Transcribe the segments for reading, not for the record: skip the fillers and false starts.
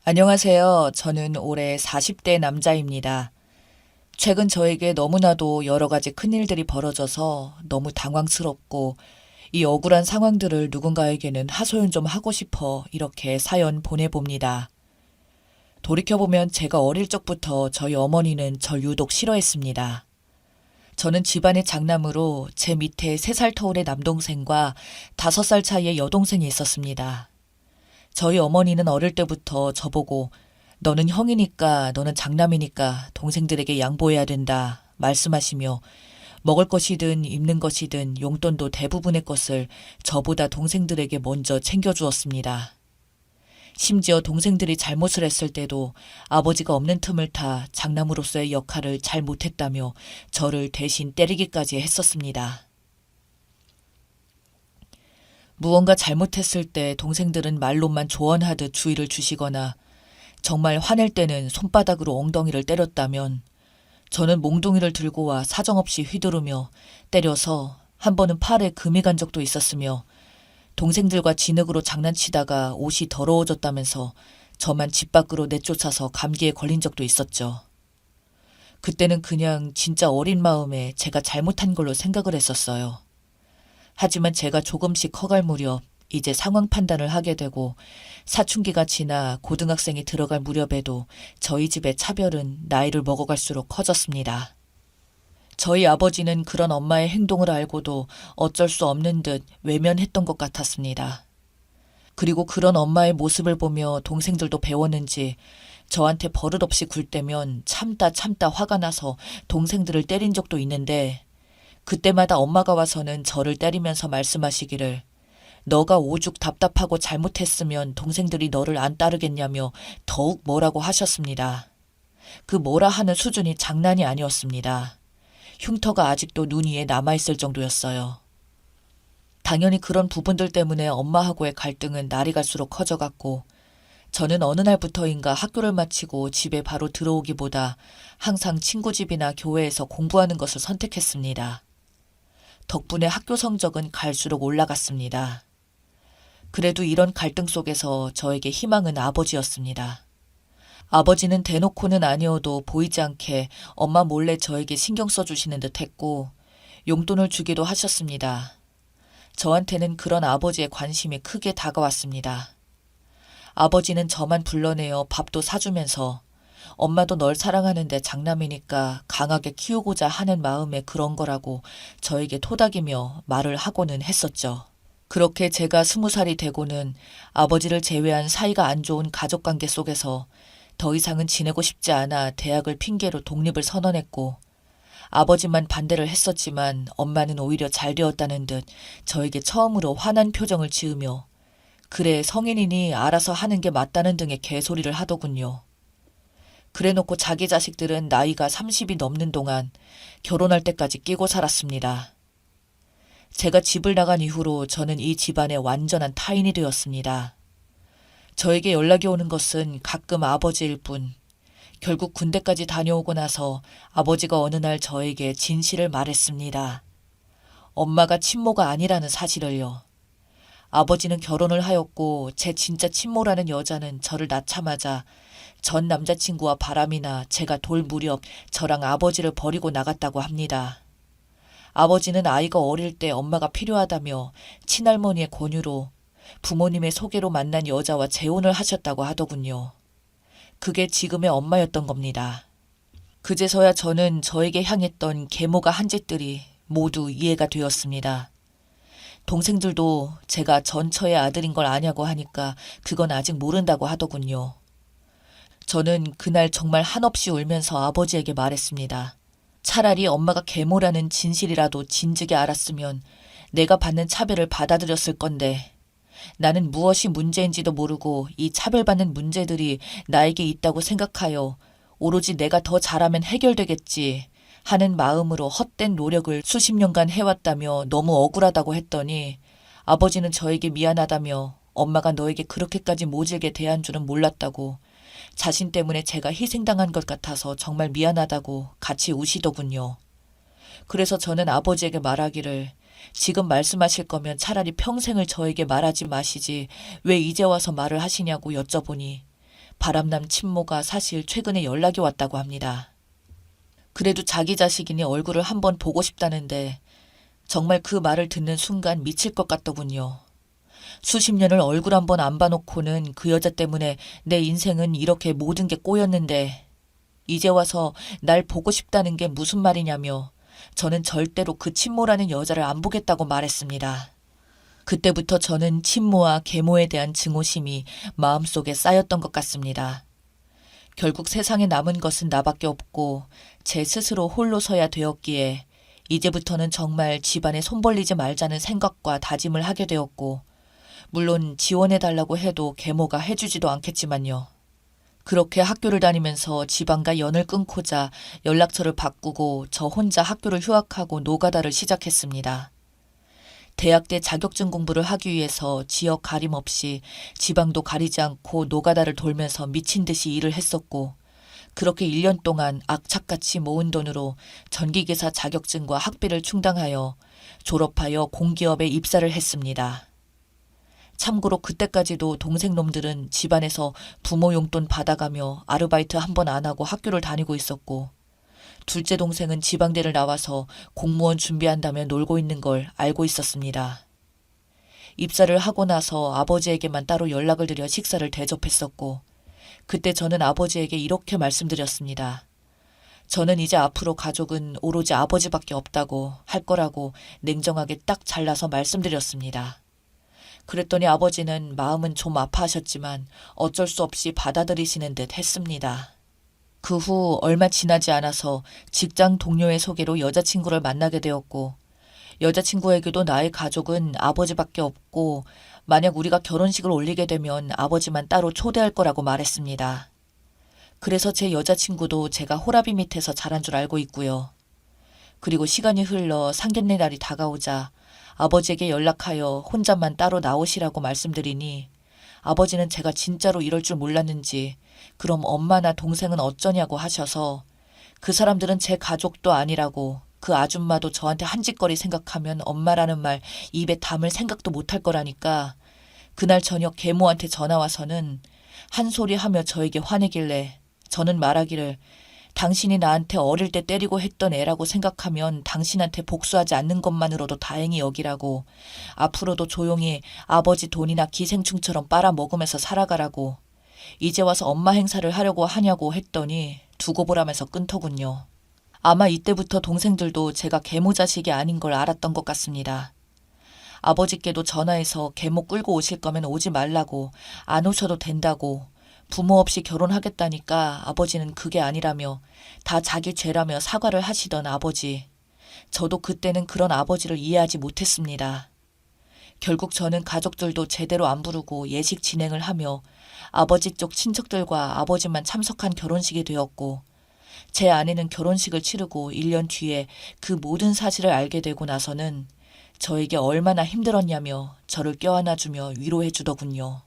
안녕하세요. 저는 올해 40대 남자입니다. 최근 저에게 너무나도 여러 가지 큰일들이 벌어져서 너무 당황스럽고 이 억울한 상황들을 누군가에게는 하소연 좀 하고 싶어 이렇게 사연 보내봅니다. 돌이켜보면 제가 어릴 적부터 저희 어머니는 절 유독 싫어했습니다. 저는 집안의 장남으로 제 밑에 3살 터울의 남동생과 5살 차이의 여동생이 있었습니다. 저희 어머니는 어릴 때부터 저보고 너는 형이니까 너는 장남이니까 동생들에게 양보해야 된다 말씀하시며 먹을 것이든 입는 것이든 용돈도 대부분의 것을 저보다 동생들에게 먼저 챙겨주었습니다. 심지어 동생들이 잘못을 했을 때도 아버지가 없는 틈을 타 장남으로서의 역할을 잘 못했다며 저를 대신 때리기까지 했었습니다. 무언가 잘못했을 때 동생들은 말로만 조언하듯 주의를 주시거나 정말 화낼 때는 손바닥으로 엉덩이를 때렸다면 저는 몽둥이를 들고 와 사정없이 휘두르며 때려서 한 번은 팔에 금이 간 적도 있었으며 동생들과 진흙으로 장난치다가 옷이 더러워졌다면서 저만 집 밖으로 내쫓아서 감기에 걸린 적도 있었죠. 그때는 그냥 진짜 어린 마음에 제가 잘못한 걸로 생각을 했었어요. 하지만 제가 조금씩 커갈 무렵 이제 상황 판단을 하게 되고 사춘기가 지나 고등학생이 들어갈 무렵에도 저희 집의 차별은 나이를 먹어갈수록 커졌습니다. 저희 아버지는 그런 엄마의 행동을 알고도 어쩔 수 없는 듯 외면했던 것 같았습니다. 그리고 그런 엄마의 모습을 보며 동생들도 배웠는지 저한테 버릇없이 굴 때면 참다 화가 나서 동생들을 때린 적도 있는데 그때마다 엄마가 와서는 저를 때리면서 말씀하시기를 너가 오죽 답답하고 잘못했으면 동생들이 너를 안 따르겠냐며 더욱 뭐라고 하셨습니다. 그 뭐라 하는 수준이 장난이 아니었습니다. 흉터가 아직도 눈 위에 남아있을 정도였어요. 당연히 그런 부분들 때문에 엄마하고의 갈등은 날이 갈수록 커져갔고 저는 어느 날부터인가 학교를 마치고 집에 바로 들어오기보다 항상 친구 집이나 교회에서 공부하는 것을 선택했습니다. 덕분에 학교 성적은 갈수록 올라갔습니다. 그래도 이런 갈등 속에서 저에게 희망은 아버지였습니다. 아버지는 대놓고는 아니어도 보이지 않게 엄마 몰래 저에게 신경 써주시는 듯 했고 용돈을 주기도 하셨습니다. 저한테는 그런 아버지의 관심이 크게 다가왔습니다. 아버지는 저만 불러내어 밥도 사주면서 엄마도 널 사랑하는데 장남이니까 강하게 키우고자 하는 마음에 그런 거라고 저에게 토닥이며 말을 하고는 했었죠. 그렇게 제가 20살이 되고는 아버지를 제외한 사이가 안 좋은 가족관계 속에서 더 이상은 지내고 싶지 않아 대학을 핑계로 독립을 선언했고 아버지만 반대를 했었지만 엄마는 오히려 잘 되었다는 듯 저에게 처음으로 화난 표정을 지으며 그래 성인이니 알아서 하는 게 맞다는 등의 개소리를 하더군요. 그래놓고 자기 자식들은 나이가 30이 넘는 동안 결혼할 때까지 끼고 살았습니다. 제가 집을 나간 이후로 저는 이 집안의 완전한 타인이 되었습니다. 저에게 연락이 오는 것은 가끔 아버지일 뿐 결국 군대까지 다녀오고 나서 아버지가 어느 날 저에게 진실을 말했습니다. 엄마가 친모가 아니라는 사실을요. 아버지는 결혼을 하였고 제 진짜 친모라는 여자는 저를 낳자마자 전 남자친구와 바람이 나 제가 돌 무렵 저랑 아버지를 버리고 나갔다고 합니다. 아버지는 아이가 어릴 때 엄마가 필요하다며 친할머니의 권유로 부모님의 소개로 만난 여자와 재혼을 하셨다고 하더군요. 그게 지금의 엄마였던 겁니다. 그제서야 저는 저에게 향했던 계모가 한 짓들이 모두 이해가 되었습니다. 동생들도 제가 전처의 아들인 걸 아냐고 하니까 그건 아직 모른다고 하더군요. 저는 그날 정말 한없이 울면서 아버지에게 말했습니다. 차라리 엄마가 계모라는 진실이라도 진즉에 알았으면 내가 받는 차별을 받아들였을 건데 나는 무엇이 문제인지도 모르고 이 차별받는 문제들이 나에게 있다고 생각하여 오로지 내가 더 잘하면 해결되겠지 하는 마음으로 헛된 노력을 수십 년간 해왔다며 너무 억울하다고 했더니 아버지는 저에게 미안하다며 엄마가 너에게 그렇게까지 모질게 대한 줄은 몰랐다고 자신 때문에 제가 희생당한 것 같아서 정말 미안하다고 같이 우시더군요. 그래서 저는 아버지에게 말하기를 지금 말씀하실 거면 차라리 평생을 저에게 말하지 마시지 왜 이제 와서 말을 하시냐고 여쭤보니 바람남 친모가 사실 최근에 연락이 왔다고 합니다. 그래도 자기 자식이니 얼굴을 한번 보고 싶다는데 정말 그 말을 듣는 순간 미칠 것 같더군요. 수십 년을 얼굴 한번 안 봐놓고는 그 여자 때문에 내 인생은 이렇게 모든 게 꼬였는데 이제 와서 날 보고 싶다는 게 무슨 말이냐며 저는 절대로 그 친모라는 여자를 안 보겠다고 말했습니다. 그때부터 저는 친모와 계모에 대한 증오심이 마음속에 쌓였던 것 같습니다. 결국 세상에 남은 것은 나밖에 없고 제 스스로 홀로 서야 되었기에 이제부터는 정말 집안에 손 벌리지 말자는 생각과 다짐을 하게 되었고 물론 지원해달라고 해도 계모가 해주지도 않겠지만요. 그렇게 학교를 다니면서 집안과 연을 끊고자 연락처를 바꾸고 저 혼자 학교를 휴학하고 노가다를 시작했습니다. 대학 때 자격증 공부를 하기 위해서 지역 가림 없이 지방도 가리지 않고 노가다를 돌면서 미친 듯이 일을 했었고 그렇게 1년 동안 악착같이 모은 돈으로 전기기사 자격증과 학비를 충당하여 졸업하여 공기업에 입사를 했습니다. 참고로 그때까지도 동생 놈들은 집안에서 부모 용돈 받아가며 아르바이트 한 번 안 하고 학교를 다니고 있었고 둘째 동생은 지방대를 나와서 공무원 준비한다며 놀고 있는 걸 알고 있었습니다. 입사를 하고 나서 아버지에게만 따로 연락을 드려 식사를 대접했었고 그때 저는 아버지에게 이렇게 말씀드렸습니다. 저는 이제 앞으로 가족은 오로지 아버지밖에 없다고 할 거라고 냉정하게 딱 잘라서 말씀드렸습니다. 그랬더니 아버지는 마음은 좀 아파하셨지만 어쩔 수 없이 받아들이시는 듯 했습니다. 그 후 얼마 지나지 않아서 직장 동료의 소개로 여자친구를 만나게 되었고 여자친구에게도 나의 가족은 아버지밖에 없고 만약 우리가 결혼식을 올리게 되면 아버지만 따로 초대할 거라고 말했습니다. 그래서 제 여자친구도 제가 호라비 밑에서 자란 줄 알고 있고요. 그리고 시간이 흘러 상견례 날이 다가오자 아버지에게 연락하여 혼자만 따로 나오시라고 말씀드리니 아버지는 제가 진짜로 이럴 줄 몰랐는지 그럼 엄마나 동생은 어쩌냐고 하셔서 그 사람들은 제 가족도 아니라고 그 아줌마도 저한테 한 짓거리 생각하면 엄마라는 말 입에 담을 생각도 못할 거라니까 그날 저녁 계모한테 전화와서는 한 소리 하며 저에게 화내길래 저는 말하기를 당신이 나한테 어릴 때 때리고 했던 애라고 생각하면 당신한테 복수하지 않는 것만으로도 다행히 여기라고 앞으로도 조용히 아버지 돈이나 기생충처럼 빨아먹으면서 살아가라고 이제 와서 엄마 행사를 하려고 하냐고 했더니 두고 보라면서 끊더군요. 아마 이때부터 동생들도 제가 계모 자식이 아닌 걸 알았던 것 같습니다. 아버지께도 전화해서 계모 끌고 오실 거면 오지 말라고 안 오셔도 된다고 부모 없이 결혼하겠다니까 아버지는 그게 아니라며 다 자기 죄라며 사과를 하시던 아버지. 저도 그때는 그런 아버지를 이해하지 못했습니다. 결국 저는 가족들도 제대로 안 부르고 예식 진행을 하며 아버지 쪽 친척들과 아버지만 참석한 결혼식이 되었고 제 아내는 결혼식을 치르고 1년 뒤에 그 모든 사실을 알게 되고 나서는 저에게 얼마나 힘들었냐며 저를 껴안아주며 위로해 주더군요.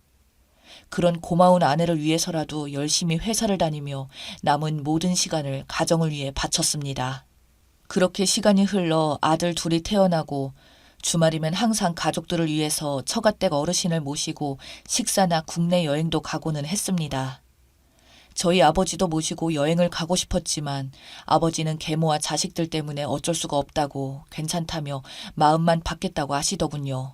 그런 고마운 아내를 위해서라도 열심히 회사를 다니며 남은 모든 시간을 가정을 위해 바쳤습니다. 그렇게 시간이 흘러 아들 둘이 태어나고 주말이면 항상 가족들을 위해서 처가댁 어르신을 모시고 식사나 국내 여행도 가고는 했습니다. 저희 아버지도 모시고 여행을 가고 싶었지만 아버지는 계모와 자식들 때문에 어쩔 수가 없다고 괜찮다며 마음만 받겠다고 하시더군요.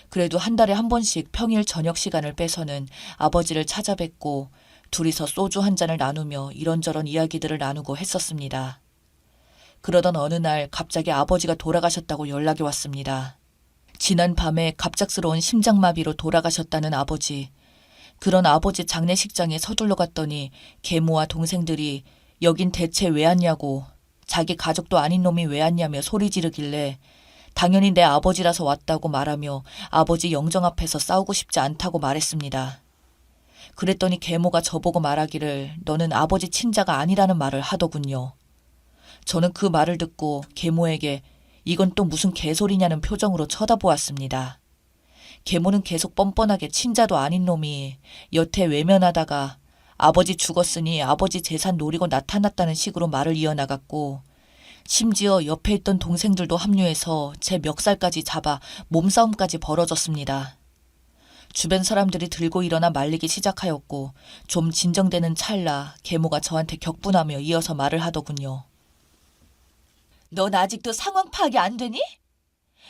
그래도 한 달에 한 번씩 평일 저녁 시간을 빼서는 아버지를 찾아뵙고 둘이서 소주 한 잔을 나누며 이런저런 이야기들을 나누고 했었습니다. 그러던 어느 날 갑자기 아버지가 돌아가셨다고 연락이 왔습니다. 지난 밤에 갑작스러운 심장마비로 돌아가셨다는 아버지. 그런 아버지 장례식장에 서둘러 갔더니 계모와 동생들이 여긴 대체 왜 왔냐고 자기 가족도 아닌 놈이 왜 왔냐며 소리 지르길래 당연히 내 아버지라서 왔다고 말하며 아버지 영정 앞에서 싸우고 싶지 않다고 말했습니다. 그랬더니 계모가 저보고 말하기를 너는 아버지 친자가 아니라는 말을 하더군요. 저는 그 말을 듣고 계모에게 이건 또 무슨 개소리냐는 표정으로 쳐다보았습니다. 계모는 계속 뻔뻔하게 친자도 아닌 놈이 여태 외면하다가 아버지 죽었으니 아버지 재산 노리고 나타났다는 식으로 말을 이어나갔고 심지어 옆에 있던 동생들도 합류해서 제 멱살까지 잡아 몸싸움까지 벌어졌습니다. 주변 사람들이 들고 일어나 말리기 시작하였고 좀 진정되는 찰나 계모가 저한테 격분하며 이어서 말을 하더군요. 넌 아직도 상황 파악이 안 되니?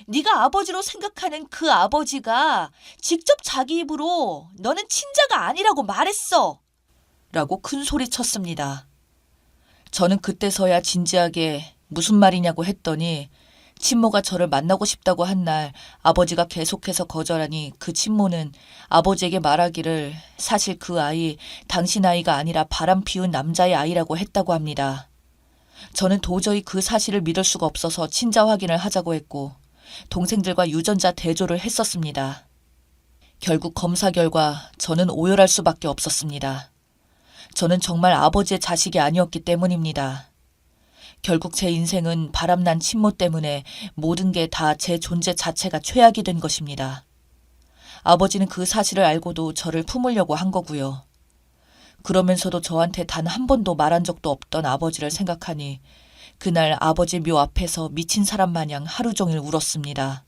네가 아버지로 생각하는 그 아버지가 직접 자기 입으로 너는 친자가 아니라고 말했어. 라고 큰 소리 쳤습니다. 저는 그때서야 진지하게 무슨 말이냐고 했더니 친모가 저를 만나고 싶다고 한 날 아버지가 계속해서 거절하니 그 친모는 아버지에게 말하기를 사실 그 아이 당신 아이가 아니라 바람 피운 남자의 아이라고 했다고 합니다. 저는 도저히 그 사실을 믿을 수가 없어서 친자 확인을 하자고 했고 동생들과 유전자 대조를 했었습니다. 결국 검사 결과 저는 오열할 수밖에 없었습니다. 저는 정말 아버지의 자식이 아니었기 때문입니다. 결국 제 인생은 바람난 친모 때문에 모든 게 다 제 존재 자체가 최악이 된 것입니다. 아버지는 그 사실을 알고도 저를 품으려고 한 거고요. 그러면서도 저한테 단 한 번도 말한 적도 없던 아버지를 생각하니 그날 아버지 묘 앞에서 미친 사람 마냥 하루 종일 울었습니다.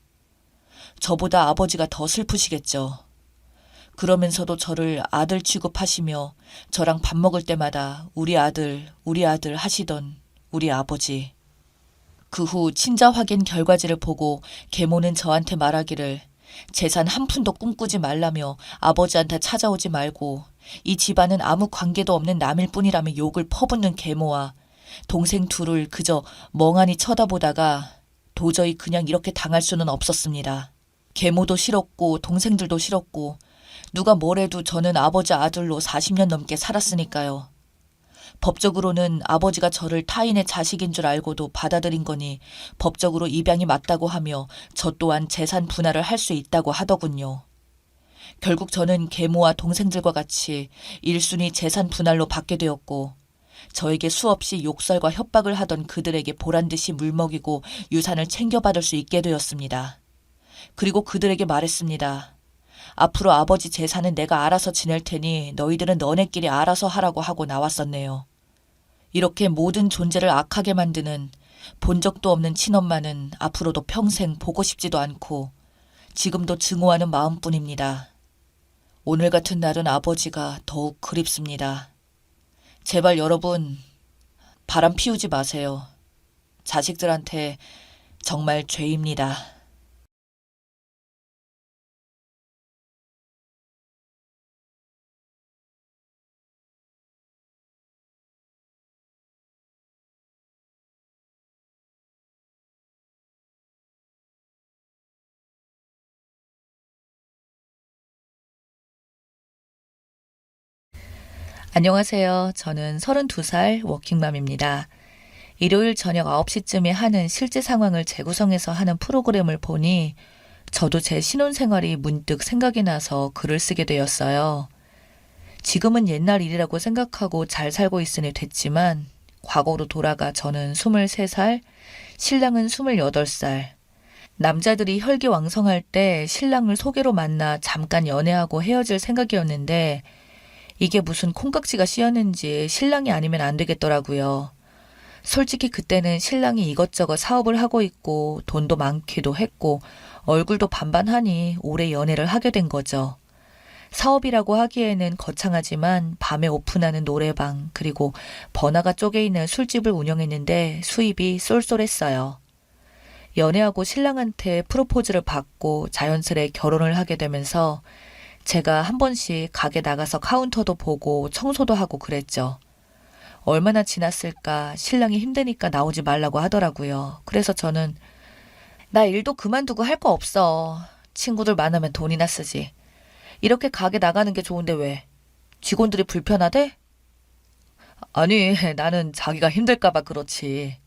저보다 아버지가 더 슬프시겠죠. 그러면서도 저를 아들 취급하시며 저랑 밥 먹을 때마다 우리 아들 하시던 우리 아버지. 그 후 친자 확인 결과지를 보고 계모는 저한테 말하기를 재산 한 푼도 꿈꾸지 말라며 아버지한테 찾아오지 말고 이 집안은 아무 관계도 없는 남일 뿐이라며 욕을 퍼붓는 계모와 동생 둘을 그저 멍하니 쳐다보다가 도저히 그냥 이렇게 당할 수는 없었습니다. 계모도 싫었고 동생들도 싫었고 누가 뭐래도 저는 아버지 아들로 40년 넘게 살았으니까요. 법적으로는 아버지가 저를 타인의 자식인 줄 알고도 받아들인 거니 법적으로 입양이 맞다고 하며 저 또한 재산 분할을 할 수 있다고 하더군요. 결국 저는 계모와 동생들과 같이 1순위 재산 분할로 받게 되었고 저에게 수없이 욕설과 협박을 하던 그들에게 보란듯이 물먹이고 유산을 챙겨받을 수 있게 되었습니다. 그리고 그들에게 말했습니다. 앞으로 아버지 재산은 내가 알아서 지낼 테니 너희들은 너네끼리 알아서 하라고 하고 나왔었네요. 이렇게 모든 존재를 악하게 만드는 본 적도 없는 친엄마는 앞으로도 평생 보고 싶지도 않고 지금도 증오하는 마음뿐입니다. 오늘 같은 날은 아버지가 더욱 그립습니다. 제발 여러분 바람 피우지 마세요. 자식들한테 정말 죄입니다. 안녕하세요. 저는 32살 워킹맘입니다. 일요일 저녁 9시쯤에 하는 실제 상황을 재구성해서 하는 프로그램을 보니 저도 제 신혼생활이 문득 생각이 나서 글을 쓰게 되었어요. 지금은 옛날 일이라고 생각하고 잘 살고 있으니 됐지만 과거로 돌아가 저는 23살, 신랑은 28살. 남자들이 혈기왕성할 때 신랑을 소개로 만나 잠깐 연애하고 헤어질 생각이었는데 이게 무슨 콩깍지가 씌었는지 신랑이 아니면 안 되겠더라고요. 솔직히 그때는 신랑이 이것저것 사업을 하고 있고 돈도 많기도 했고 얼굴도 반반하니 오래 연애를 하게 된 거죠. 사업이라고 하기에는 거창하지만 밤에 오픈하는 노래방 그리고 번화가 쪽에 있는 술집을 운영했는데 수입이 쏠쏠했어요. 연애하고 신랑한테 프로포즈를 받고 자연스레 결혼을 하게 되면서 제가 한 번씩 가게 나가서 카운터도 보고 청소도 하고 그랬죠. 얼마나 지났을까 신랑이 힘드니까 나오지 말라고 하더라고요. 그래서 저는 나 일도 그만두고 할 거 없어. 친구들 많으면 돈이나 쓰지. 이렇게 가게 나가는 게 좋은데 왜? 직원들이 불편하대? 아니 나는 자기가 힘들까 봐 그렇지.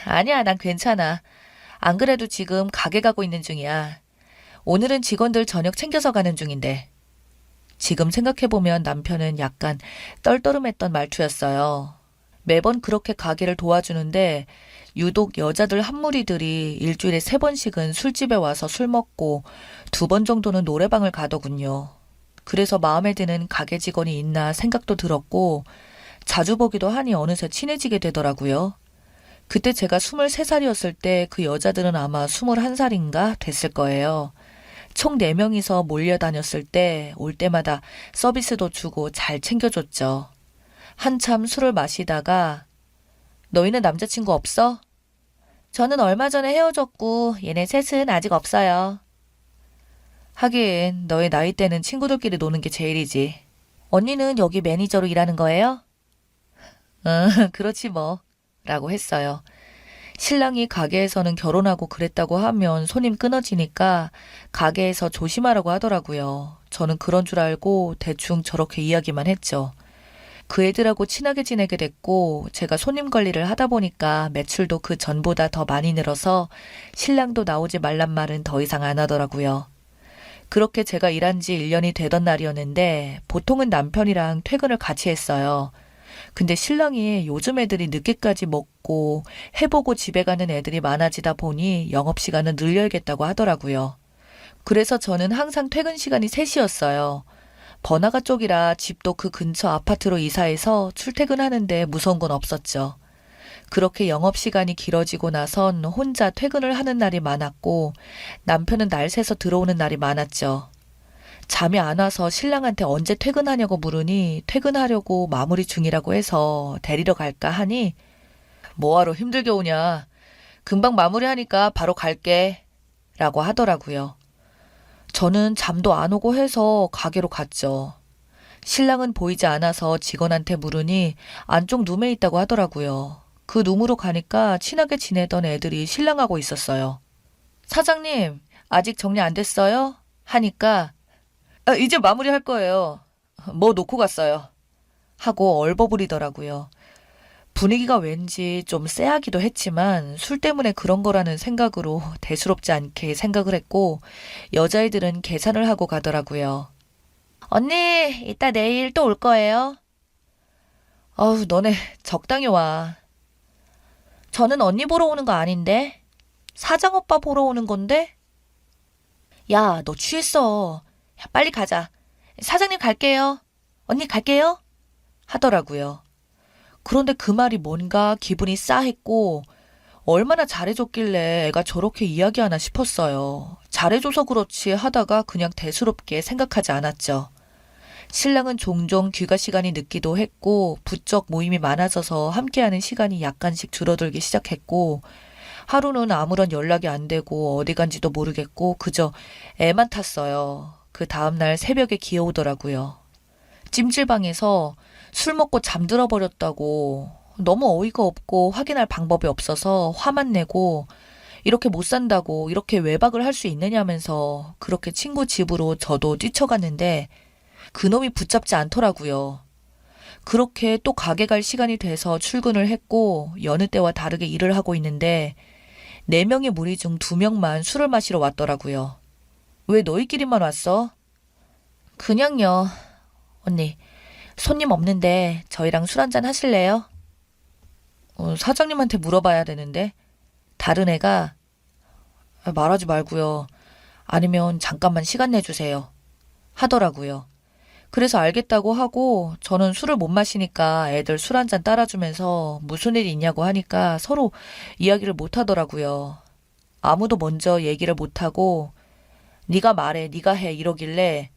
아니야 난 괜찮아. 안 그래도 지금 가게 가고 있는 중이야. 오늘은 직원들 저녁 챙겨서 가는 중인데. 지금 생각해보면 남편은 약간 떨떠름했던 말투였어요. 매번 그렇게 가게를 도와주는데 유독 여자들 한 무리들이 일주일에 3번씩은 술집에 와서 술 먹고 2번 정도는 노래방을 가더군요. 그래서 마음에 드는 가게 직원이 있나 생각도 들었고 자주 보기도 하니 어느새 친해지게 되더라고요. 그때 제가 23살이었을 때 그 여자들은 아마 21살인가 됐을 거예요. 총 4명이서 몰려다녔을 때 올 때마다 서비스도 주고 잘 챙겨줬죠. 한참 술을 마시다가 너희는 남자친구 없어? 저는 얼마 전에 헤어졌고 얘네 셋은 아직 없어요. 하긴 너희 나이 때는 친구들끼리 노는 게 제일이지. 언니는 여기 매니저로 일하는 거예요? 그렇지 뭐. 라고 했어요. 신랑이 가게에서는 결혼하고 그랬다고 하면 손님 끊어지니까 가게에서 조심하라고 하더라고요. 저는 그런 줄 알고 대충 저렇게 이야기만 했죠. 그 애들하고 친하게 지내게 됐고 제가 손님 관리를 하다 보니까 매출도 그 전보다 더 많이 늘어서 신랑도 나오지 말란 말은 더 이상 안 하더라고요. 그렇게 제가 일한 지 1년이 되던 날이었는데 보통은 남편이랑 퇴근을 같이 했어요. 근데 신랑이 요즘 애들이 늦게까지 먹고 해보고 집에 가는 애들이 많아지다 보니 영업시간을 늘려야겠다고 하더라고요. 그래서 저는 항상 퇴근 시간이 3시였어요. 번화가 쪽이라 집도 그 근처 아파트로 이사해서 출퇴근하는데 무서운 건 없었죠. 그렇게 영업시간이 길어지고 나선 혼자 퇴근을 하는 날이 많았고 남편은 날 새서 들어오는 날이 많았죠. 잠이 안 와서 신랑한테 언제 퇴근하냐고 물으니 퇴근하려고 마무리 중이라고 해서 데리러 갈까 하니 뭐하러 힘들게 오냐. 금방 마무리하니까 바로 갈게. 라고 하더라고요. 저는 잠도 안 오고 해서 가게로 갔죠. 신랑은 보이지 않아서 직원한테 물으니 안쪽 룸에 있다고 하더라고요. 그 룸으로 가니까 친하게 지내던 애들이 신랑하고 있었어요. 사장님, 아직 정리 안 됐어요? 하니까 이제 마무리할 거예요. 뭐 놓고 갔어요. 하고 얼버무리더라고요. 분위기가 왠지 좀 쎄하기도 했지만 술 때문에 그런 거라는 생각으로 대수롭지 않게 생각을 했고 여자애들은 계산을 하고 가더라고요. 언니, 이따 내일 또 올 거예요. 아우, 너네 적당히 와. 저는 언니 보러 오는 거 아닌데? 사장 오빠 보러 오는 건데? 야, 너 취했어. 야, 빨리 가자. 사장님 갈게요. 언니 갈게요. 하더라고요. 그런데 그 말이 뭔가 기분이 싸했고 얼마나 잘해줬길래 애가 저렇게 이야기하나 싶었어요. 잘해줘서 그렇지 하다가 그냥 대수롭게 생각하지 않았죠. 신랑은 종종 귀가 시간이 늦기도 했고 부쩍 모임이 많아져서 함께하는 시간이 약간씩 줄어들기 시작했고 하루는 아무런 연락이 안 되고 어디 간지도 모르겠고 그저 애만 탔어요. 그 다음날 새벽에 기어오더라고요. 찜질방에서 술 먹고 잠들어 버렸다고 너무 어이가 없고 확인할 방법이 없어서 화만 내고 이렇게 못 산다고 이렇게 외박을 할 수 있느냐면서 그렇게 친구 집으로 저도 뛰쳐갔는데 그놈이 붙잡지 않더라고요. 그렇게 또 가게 갈 시간이 돼서 출근을 했고 여느 때와 다르게 일을 하고 있는데 4명의 무리 중 2명만 술을 마시러 왔더라고요. 왜 너희끼리만 왔어? 그냥요. 언니, 손님 없는데 저희랑 술 한잔 하실래요? 사장님한테 물어봐야 되는데. 다른 애가 말하지 말고요. 아니면 잠깐만 시간 내주세요. 하더라고요. 그래서 알겠다고 하고 저는 술을 못 마시니까 애들 술 한잔 따라주면서 무슨 일이 있냐고 하니까 서로 이야기를 못 하더라고요. 아무도 먼저 얘기를 못 하고 네가 말해, 네가 해 이러길래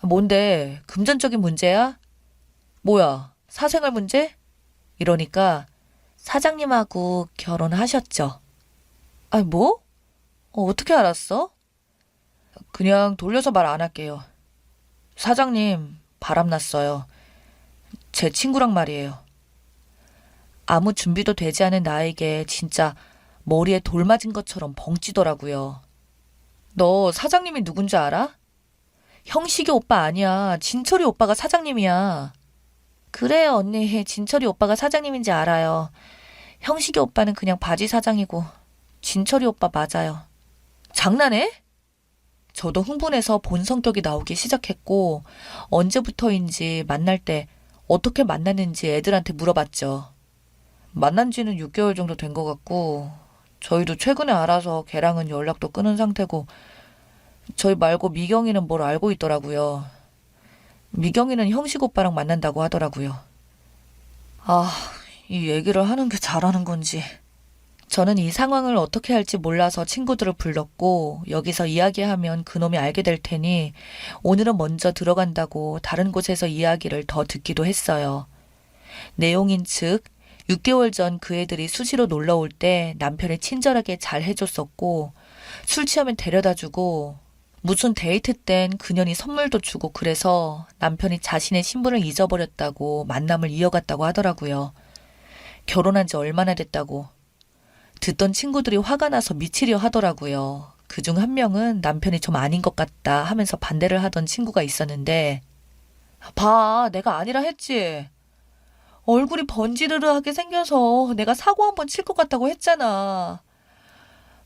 뭔데 금전적인 문제야? 뭐야 사생활 문제? 이러니까 사장님하고 결혼하셨죠. 아니 뭐? 어떻게 알았어? 그냥 돌려서 말 안 할게요. 사장님 바람났어요. 제 친구랑 말이에요. 아무 준비도 되지 않은 나에게 진짜 머리에 돌 맞은 것처럼 벙찌더라고요. 너 사장님이 누군지 알아? 형식이 오빠 아니야. 진철이 오빠가 사장님이야. 그래요 언니. 진철이 오빠가 사장님인지 알아요. 형식이 오빠는 그냥 바지 사장이고 진철이 오빠 맞아요. 장난해? 저도 흥분해서 본 성격이 나오기 시작했고 언제부터인지 만날 때 어떻게 만났는지 애들한테 물어봤죠. 만난 지는 6개월 정도 된 것 같고 저희도 최근에 알아서 걔랑은 연락도 끊은 상태고 저희 말고 미경이는 뭘 알고 있더라고요. 미경이는 형식 오빠랑 만난다고 하더라고요. 아, 이 얘기를 하는 게 잘하는 건지 저는 이 상황을 어떻게 할지 몰라서 친구들을 불렀고 여기서 이야기하면 그놈이 알게 될 테니 오늘은 먼저 들어간다고 다른 곳에서 이야기를 더 듣기도 했어요. 내용인 즉 6개월 전 그 애들이 수시로 놀러 올 때 남편이 친절하게 잘 해줬었고 술 취하면 데려다주고 무슨 데이트 땐 그년이 선물도 주고 그래서 남편이 자신의 신분을 잊어버렸다고 만남을 이어갔다고 하더라고요. 결혼한 지 얼마나 됐다고. 듣던 친구들이 화가 나서 미치려 하더라고요. 그중 한 명은 남편이 좀 아닌 것 같다 하면서 반대를 하던 친구가 있었는데 봐, 내가 아니라 했지. 얼굴이 번지르르하게 생겨서 내가 사고 한번 칠 것 같다고 했잖아.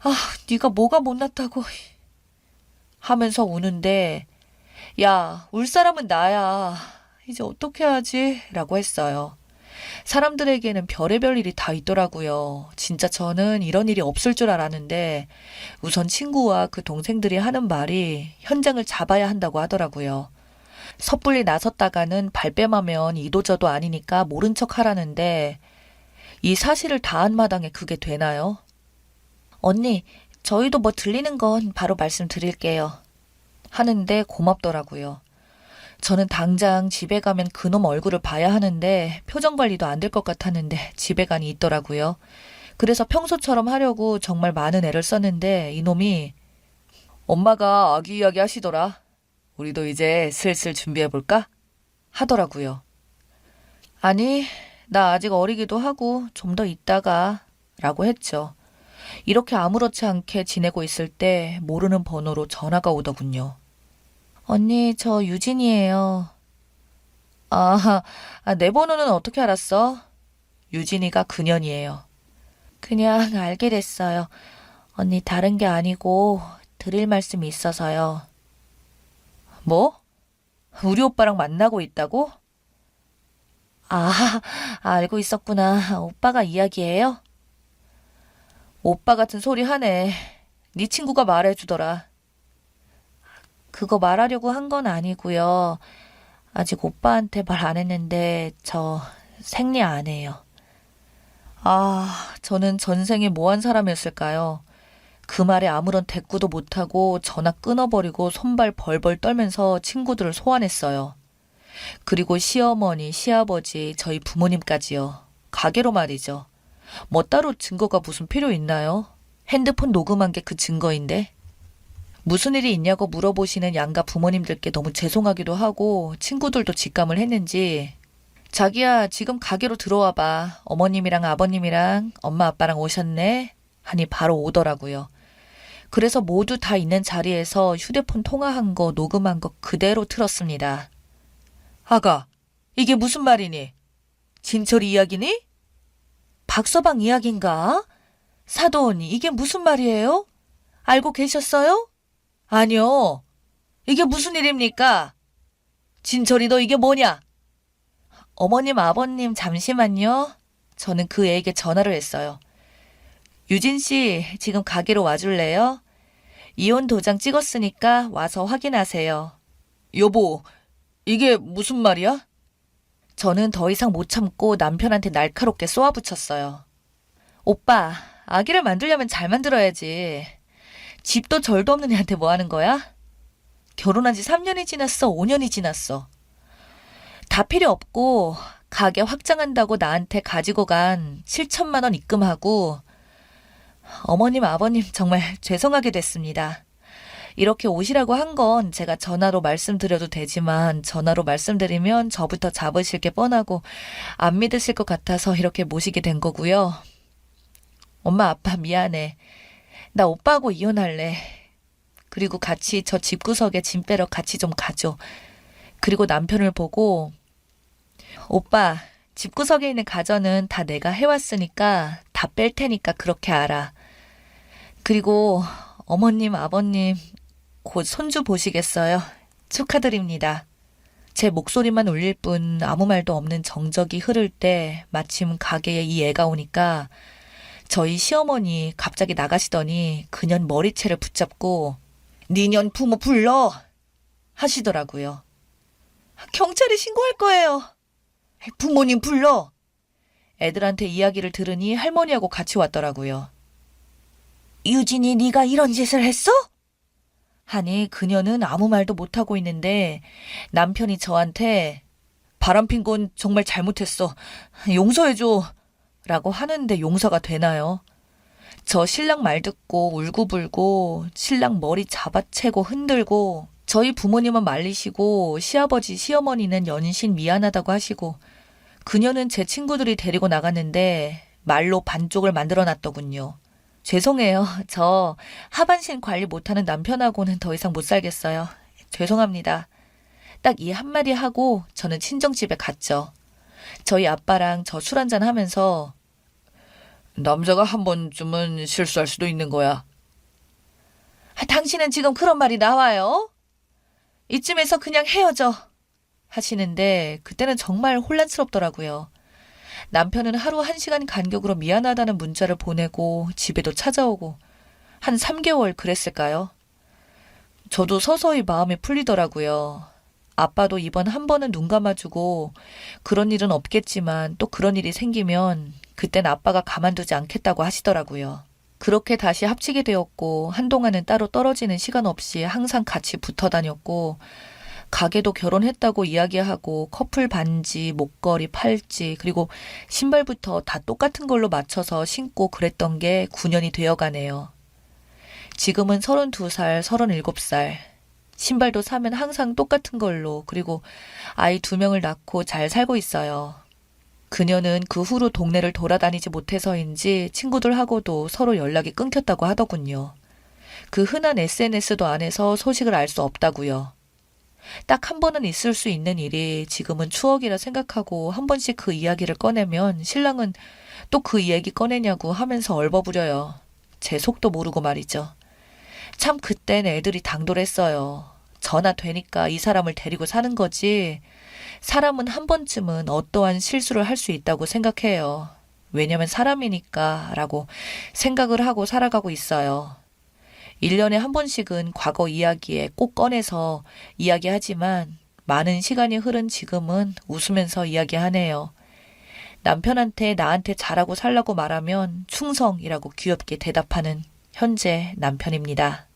아, 네가 뭐가 못났다고 하면서 우는데 야, 울 사람은 나야. 이제 어떻게 하지? 라고 했어요. 사람들에게는 별의별 일이 다 있더라고요. 진짜 저는 이런 일이 없을 줄 알았는데 우선 친구와 그 동생들이 하는 말이 현장을 잡아야 한다고 하더라고요. 섣불리 나섰다가는 발뺌하면 이도저도 아니니까 모른 척 하라는데 이 사실을 다한 마당에 그게 되나요? 언니, 저희도 뭐 들리는 건 바로 말씀드릴게요. 하는데 고맙더라고요. 저는 당장 집에 가면 그놈 얼굴을 봐야 하는데 표정 관리도 안 될 것 같았는데 집에 가니 있더라고요. 그래서 평소처럼 하려고 정말 많은 애를 썼는데 이놈이 엄마가 아기 이야기 하시더라. 우리도 이제 슬슬 준비해볼까? 하더라고요. 아니, 나 아직 어리기도 하고 좀 더 있다가 라고 했죠. 이렇게 아무렇지 않게 지내고 있을 때 모르는 번호로 전화가 오더군요. 언니, 저 유진이에요. 내 번호는 어떻게 알았어? 유진이가 그년이에요. 그냥 알게 됐어요. 언니, 다른 게 아니고 드릴 말씀이 있어서요. 뭐? 우리 오빠랑 만나고 있다고? 아, 알고 있었구나. 오빠가 이야기해요? 오빠 같은 소리 하네. 네 친구가 말해주더라. 그거 말하려고 한 건 아니고요. 아직 오빠한테 말 안 했는데 저 생리 안 해요. 저는 전생에 뭐 한 사람이었을까요? 그 말에 아무런 대꾸도 못하고 전화 끊어버리고 손발 벌벌 떨면서 친구들을 소환했어요. 그리고 시어머니, 시아버지, 저희 부모님까지요. 가게로 말이죠. 뭐 따로 증거가 무슨 필요 있나요? 핸드폰 녹음한 게 그 증거인데. 무슨 일이 있냐고 물어보시는 양가 부모님들께 너무 죄송하기도 하고 친구들도 직감을 했는지 자기야 지금 가게로 들어와 봐. 어머님이랑 아버님이랑 엄마 아빠랑 오셨네. 하니 바로 오더라고요. 그래서 모두 다 있는 자리에서 휴대폰 통화한 거 녹음한 거 그대로 틀었습니다. 아가, 이게 무슨 말이니? 진철이 이야기니? 박서방 이야기인가? 사돈, 이게 무슨 말이에요? 알고 계셨어요? 아니요. 이게 무슨 일입니까? 진철이 너 이게 뭐냐? 어머님, 아버님 잠시만요. 저는 그 애에게 전화를 했어요. 유진 씨, 지금 가게로 와줄래요? 이혼 도장 찍었으니까 와서 확인하세요. 여보, 이게 무슨 말이야? 저는 더 이상 못 참고 남편한테 날카롭게 쏘아붙였어요. 오빠, 아기를 만들려면 잘 만들어야지. 집도 절도 없는 애한테 뭐 하는 거야? 결혼한 지 3년이 지났어, 5년이 지났어. 다 필요 없고 가게 확장한다고 나한테 가지고 간 7천만 원 입금하고 어머님, 아버님 정말 죄송하게 됐습니다. 이렇게 오시라고 한 건 제가 전화로 말씀드려도 되지만 전화로 말씀드리면 저부터 잡으실 게 뻔하고 안 믿으실 것 같아서 이렇게 모시게 된 거고요. 엄마, 아빠 미안해. 나 오빠하고 이혼할래. 그리고 같이 저 집구석에 짐 빼러 같이 좀 가줘. 그리고 남편을 보고 오빠, 집구석에 있는 가전은 다 내가 해왔으니까 다 뺄 테니까 그렇게 알아. 그리고 어머님, 아버님 곧 손주 보시겠어요? 축하드립니다. 제 목소리만 울릴 뿐 아무 말도 없는 정적이 흐를 때 마침 가게에 이 애가 오니까 저희 시어머니 갑자기 나가시더니 그년 머리채를 붙잡고 니년 부모 불러 하시더라고요. 경찰에 신고할 거예요. 부모님 불러. 애들한테 이야기를 들으니 할머니하고 같이 왔더라고요. 유진이 네가 이런 짓을 했어? 하니 그녀는 아무 말도 못하고 있는데 남편이 저한테 바람핀 건 정말 잘못했어. 용서해줘. 라고 하는데 용서가 되나요? 저 신랑 말 듣고 울고불고 신랑 머리 잡아채고 흔들고 저희 부모님은 말리시고 시아버지 시어머니는 연신 미안하다고 하시고 그녀는 제 친구들이 데리고 나갔는데 말로 반쪽을 만들어놨더군요. 죄송해요. 저 하반신 관리 못하는 남편하고는 더 이상 못 살겠어요. 죄송합니다. 딱 이 한마디 하고 저는 친정집에 갔죠. 저희 아빠랑 저 술 한잔 하면서 남자가 한 번쯤은 실수할 수도 있는 거야. 당신은 지금 그런 말이 나와요? 이쯤에서 그냥 헤어져. 하시는데 그때는 정말 혼란스럽더라고요. 남편은 하루 1시간 간격으로 미안하다는 문자를 보내고 집에도 찾아오고 한 3개월 그랬을까요? 저도 서서히 마음이 풀리더라고요. 아빠도 이번 한 번은 눈 감아주고 그런 일은 없겠지만 또 그런 일이 생기면 그땐 아빠가 가만두지 않겠다고 하시더라고요. 그렇게 다시 합치게 되었고 한동안은 따로 떨어지는 시간 없이 항상 같이 붙어 다녔고 가게도 결혼했다고 이야기하고 커플 반지, 목걸이, 팔찌 그리고 신발부터 다 똑같은 걸로 맞춰서 신고 그랬던 게 9년이 되어가네요. 지금은 32살, 37살. 신발도 사면 항상 똑같은 걸로 그리고 아이 2명을 낳고 잘 살고 있어요. 그녀는 그 후로 동네를 돌아다니지 못해서인지 친구들하고도 서로 연락이 끊겼다고 하더군요. 그 흔한 SNS도 안 해서 소식을 알 수 없다고요. 딱 한 번은 있을 수 있는 일이 지금은 추억이라 생각하고 한 번씩 그 이야기를 꺼내면 신랑은 또 그 얘기 꺼내냐고 하면서 얼버무려요. 제 속도 모르고 말이죠. 참 그땐 애들이 당돌했어요. 전화 되니까 이 사람을 데리고 사는 거지. 사람은 한 번쯤은 어떠한 실수를 할 수 있다고 생각해요. 왜냐면 사람이니까 라고 생각을 하고 살아가고 있어요. 1년에 한 번씩은 과거 이야기에 꼭 꺼내서 이야기하지만 많은 시간이 흐른 지금은 웃으면서 이야기하네요. 남편한테 나한테 잘하고 살라고 말하면 충성이라고 귀엽게 대답하는 현재 남편입니다.